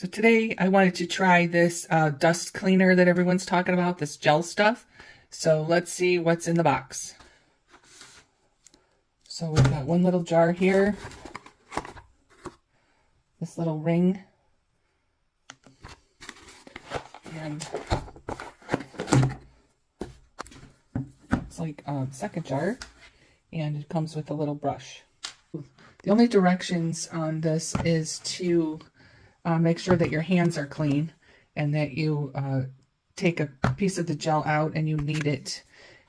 So today I wanted to try this dust cleaner that everyone's talking about, this gel stuff. So let's see what's in the box. So we've got one little jar here, this little ring, and it's like a second jar, and it comes with a little brush. The only directions on this is to make sure that your hands are clean and that you take a piece of the gel out and you knead it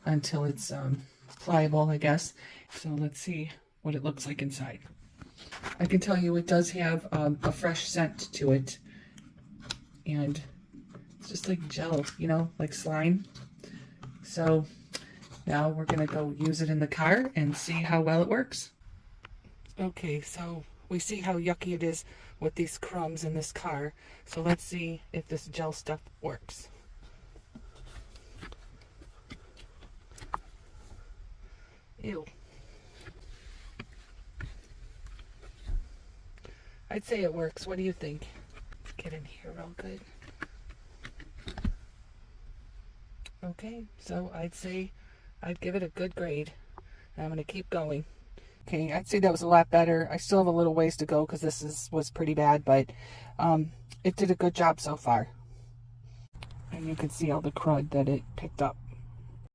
until it's pliable, I guess. So let's see what it looks like inside. I can tell you it does have a fresh scent to it, and it's just like gel, you know, like slime. So now we're gonna go use it in the car and see how well it works. Okay, so we see how yucky it is with these crumbs in this car. So let's see if this gel stuff works. Ew. I'd say it works. What do you think? Let's get in here real good. Okay, so I'd say I'd give it a good grade. I'm going to keep going. Okay, I'd say that was a lot better. I still have a little ways to go because this was pretty bad, but it did a good job so far. And you can see all the crud that it picked up.